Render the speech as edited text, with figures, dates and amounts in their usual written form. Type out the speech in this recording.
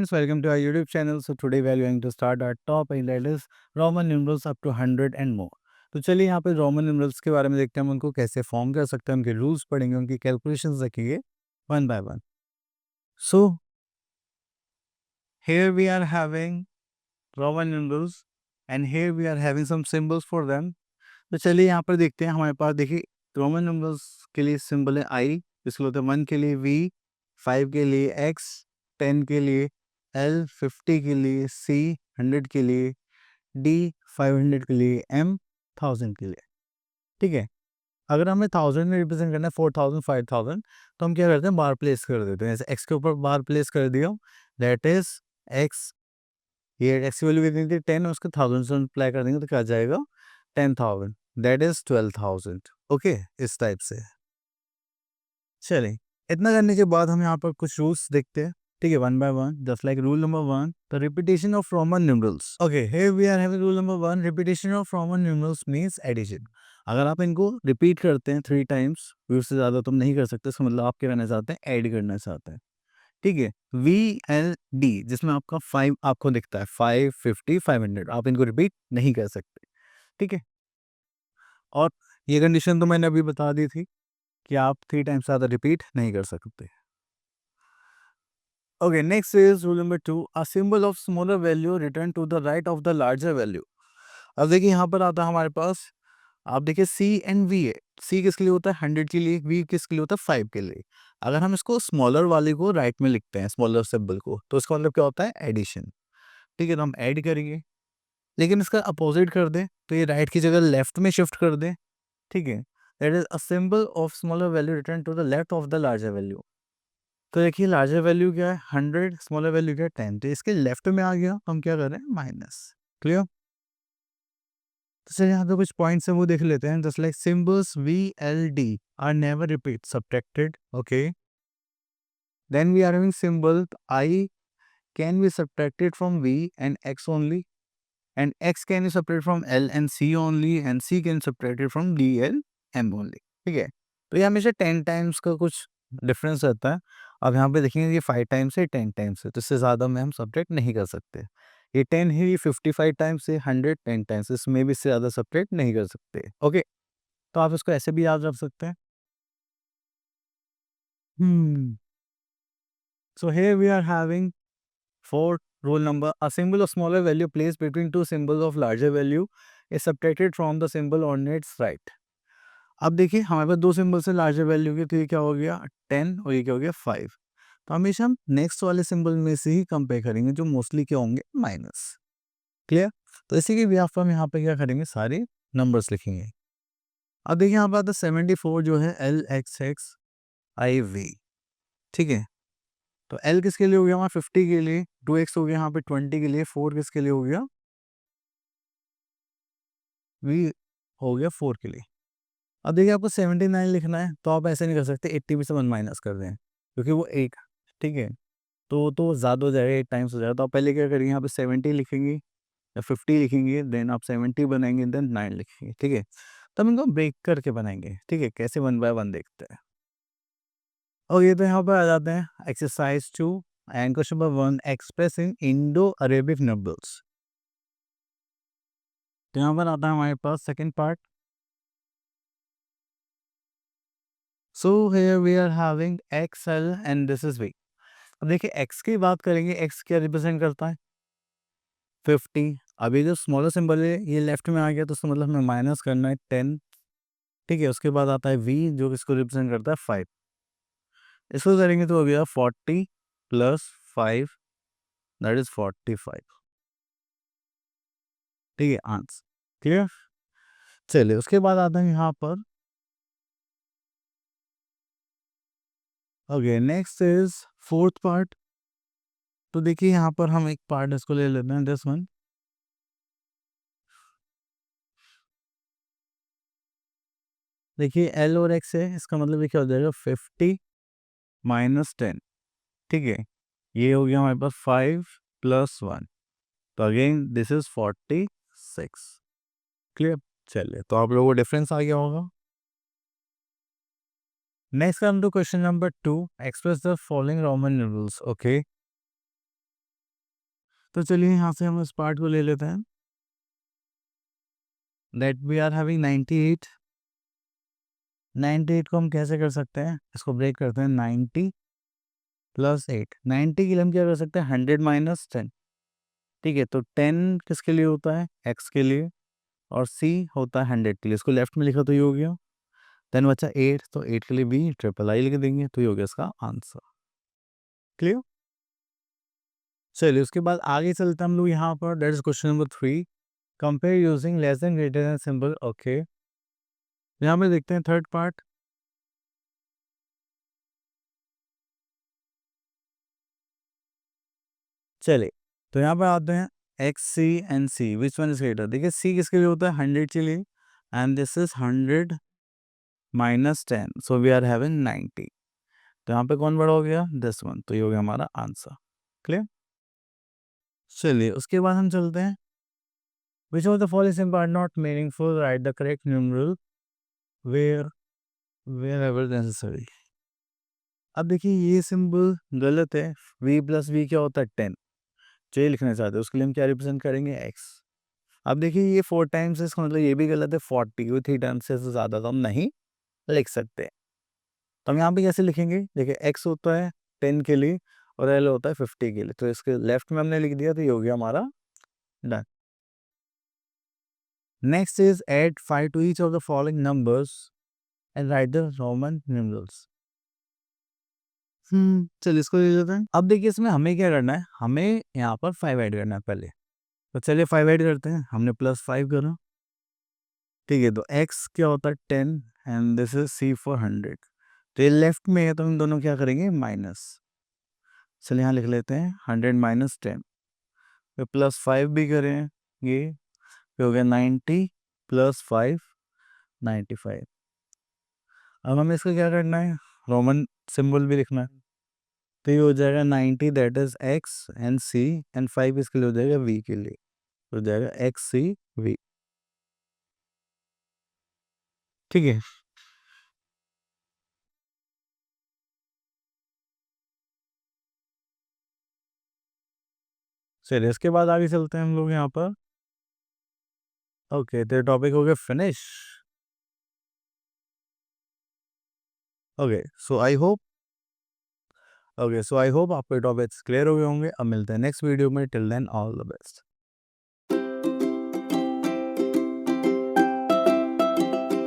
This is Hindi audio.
friends, welcome to our YouTube channel. So today we are going to start our topic that is Roman numerals up to 100 and more. तो चलिए यहाँ पे रोमन न्यूमरल्स के बारे में देखते हैं हम उनको कैसे फॉर्म कर सकते हैं, उनके रूल्स पढ़ेंगे, उनकी कैलकुलेशंस देखेंगे one by one. So here we are having Roman numerals and here we are having some symbols for them. तो चलिए यहाँ पर देखते हैं. हमारे पास देखिए रोमन न्यूमरल्स के लिए सिंबल है आई, जिसको होता है 1 के लिए वी, 5 के लिए एक्स, 10 के लिए एल, 50 के लिए सी, 100 के लिए डी, 500 के लिए एम, 1000 के लिए. ठीक है. अगर हमें 1000 में रिप्रेजेंट करना है 4000, 5000, तो हम क्या करते हैं, बार प्लेस कर देते हैं. जैसे एक्स के ऊपर बार प्लेस कर दिया, दैट इज एक्स. ये एक्स की वैल्यू कितनी थी 10, उसको 1000 से मल्टीप्लाई कर देंगे तो क्या आ जाएगा 10,000, दैट इज 12,000. ओके, इस टाइप से. चलिए, इतना करने के बाद हम यहाँ पर कुछ रूल्स देखते हैं. ठीक है, one by one. Just like rule number 1, the repetition of roman numerals. Okay, here we are having rule number 1, repetition of roman numerals means addition. अगर आप इनको रिपीट करते हैं 3 टाइम्स, फिर उससे ज़्यादा तुम नहीं कर सकते. इसका मतलब आप क्या करना चाहते हैं, ऐड करना चाहते हैं. ठीक है, वी एल डी, जिसमें आपका 5 आपको दिखता है, 5, 50, 500, आप इनको रिपीट नहीं कर सकते. ठीक है. और ये कंडीशन तो मैंने अभी बता दी थी कि आप 3 टाइम्स ज़्यादा रिपीट नहीं कर सकते. Okay, next is rule number 2, a symbol of smaller value return to the right of the larger value. अब देखिए यहाँ पर आता है हमारे पास, आप देखिए सी एंड वी है. सी किसके लिए होता है 100 के लिए, वी किसके लिए होता है 5 के लिए. अगर हम इसको स्मॉलर वाले को राइट में लिखते हैं, स्मॉलर सिंबल को, तो इसका मतलब क्या होता है, एडिशन. ठीक है, तो हम ऐड करेंगे, लेकिन इसका अपोजिट कर दें तो ये राइट की जगह लेफ्ट में शिफ्ट कर दें. ठीक है, that is a symbol of smaller value return to the left of the larger value. तो देखिए लार्जर वैल्यू क्या है 100, स्मॉलर वैल्यू क्या है 10, तो इसके लेफ्ट में आ गया, तो हम क्या कर रहे हैं, माइनस. क्लियर. तो चलिए यहाँ पे कुछ पॉइंट्स है वो देख लेते हैं. Just like symbols V L D are never repeat subtracted. Okay, then we are having symbol I can be subtracted from V and X only, and x can be separated from L and C only, and C can be separated from D, L, M only. ठीक है, तो ये हमेशा 10 टाइम्स का कुछ डिफरेंस रहता है. अब यहाँ पे देखेंगे ये 5 टाइम्स है, 10 टाइम्स है, तो इससे ज़्यादा में हम सब्ट्रैक्ट नहीं कर सकते. ये 10 है, ये 55 टाइम्स है, 100 10 टाइम्स, इसमें भी इससे ज़्यादा सब्ट्रैक्ट नहीं कर सकते. ओके, तो आप इसको ऐसे भी याद रख सकते हैं. So here we are having 4 rule number, a symbol of smaller value placed between two symbols of larger value is subtracted from the symbol on its right. अब देखिए हमारे पास दो सिंबल से लार्जर वैल्यू के, तो ये क्या हो गया 10 और ये क्या हो गया 5. तो हमेशा हम नेक्स्ट वाले सिंबल में से ही कंपेयर करेंगे, जो मोस्टली क्या होंगे, माइनस. क्लियर. तो इसी के बिहाफ पर हम यहाँ पे क्या करेंगे, सारे नंबर्स लिखेंगे. अब देखिए यहाँ पर आता है 74 जो है L X X I V. ठीक है, तो L किसके लिए हो गया हमारा 50 के लिए, 2x हो गया यहाँ पे 20 के लिए, 4 किसके लिए हो गया, V हो गया 4 के लिए. अब देखिए आपको 79 लिखना है, तो आप ऐसे नहीं कर सकते 80 में से 1 माइनस कर दें, क्योंकि वो एक. ठीक है, तो ज़्यादा हो जाएगा, 8 टाइम्स हो जाएगा. तो आप पहले क्या करेंगे, यहाँ पे 70 लिखेंगे या 50 लिखेंगे, देन आप 70 बनाएंगे, देन 9 लिखेंगे. ठीक है, तब इनको ब्रेक करके बनाएंगे. ठीक है, कैसे 1 बाय 1 देखते हैं. और ये तो यहाँ पर आ जाते हैं exercise 2 and question number 1, express in Indo Arabic numbers. तो यहाँ पर आता है हमारे पास second part. So here we are having X L and this is V. अब देखिए एक्स की बात करेंगे, एक्स क्या रिप्रेजेंट करता है 50. अभी जो स्मॉलर सिंबल है ये लेफ्ट में आ गया, तो उसका मतलब हमें माइनस करना है 10. ठीक है, उसके बाद आता है वी जो इसको रिप्रेजेंट करता है 5. इसको करेंगे तो हो गया 40 प्लस 5, दैट इज 45. ठीक है, आंसर क्लियर. चलिए उसके बाद आता है यहाँ पर. Okay, next is fourth part. तो देखिए यहाँ पर हम एक पार्ट इसको ले लेते हैं, दिस वन. देखिए एल और एक्स है, इसका मतलब ये क्या हो जाएगा 50 माइनस 10. ठीक है, ये हो गया हमारे पास 5 प्लस 1, तो अगेन दिस इज 46. क्लियर. चलिए, तो आप लोगों को डिफरेंस आ गया होगा. Next come to question number 2, express the following roman numerals. Okay, तो चलिए यहाँ से हम इस पार्ट को ले लेते हैं दैट वी आर हैविंग 98। 98 को हम कैसे कर सकते हैं, इसको ब्रेक करते हैं 90 प्लस 8। 90 के लिए हम क्या कर सकते हैं 100 माइनस 10। ठीक है, तो 10 किसके लिए होता है x के लिए और c होता है 100 के लिए, इसको लेफ्ट में लिखा तो ये हो गया। देन बचा 8, तो 8 के लिए भी ट्रिपल आई लिख देंगे तो ये हो गया इसका आंसर। क्लियर। चलिए उसके बाद आगे चलते हैं हम लोग यहाँ पर, that is question number 3। Compare using less than greater than symbol. Okay, यहाँ पे देखते हैं थर्ड पार्ट। चलिए तो यहाँ पे आते हैं X C and C, which one is greater. देखिए सी किसके लिए होता है 100 के लिए, and this is 100 minus 10, so we are having 90। तो यहाँ पे कौन बड़ा हो गया दिस वन, तो ये हो गया हमारा आंसर। क्लियर। चलिए उसके बाद हम चलते हैं which of the following symbol are not meaningful, write the correct numeral where wherever necessary. अब देखिए ये सिंबल गलत है, v प्लस वी क्या होता है 10, जो ये लिखना चाहते हैं उसके लिए हम क्या रिप्रेजेंट करेंगे x। अब देखिए ये 4 टाइम्स है, इसका मतलब ये भी गलत है, 40 वो 3 टाइम्स से ज़्यादा तो हम नहीं लिख सकते। तो हम यहाँ पे कैसे लिखेंगे, देखिए x होता है 10 के लिए और l होता है 50 के लिए, तो इसके लेफ्ट में हमने लिख दिया तो ये हो गया हमारा done. Next is add 5 to each of the following numbers and write the roman numerals. चलिए इसको ले लेते हैं। अब देखिए इसमें हमें क्या करना है, हमें यहाँ पर 5 ऐड करना है पहले। तो चलिए 5 ऐड करते हैं, हमने प्लस 5 करा। ठीक है, तो x क्या होता है 10 and this is c for 100। तो ये लेफ्ट में है तो हम दोनों क्या करेंगे माइनस। चलिए यहाँ लिख लेते हैं 100 माइनस 10, फिर प्लस 5 भी करें ये, फिर हो गया 90 प्लस 5 95। अब हमें इसका क्या करना है, रोमन सिंबल भी लिखना है। तो ये हो जाएगा 90 that is x and c and 5 इसके लिए हो जाएगा v के लिए, तो हो जाएगा x c v। ठीक है। चलिए इसके बाद आगे चलते हैं हम लोग यहाँ पर। ओके, तो टॉपिक हो गया finish. Okay so I hope आपके टॉपिक्स क्लियर हो गए होंगे। अब मिलते हैं नेक्स्ट वीडियो में, till then all the best.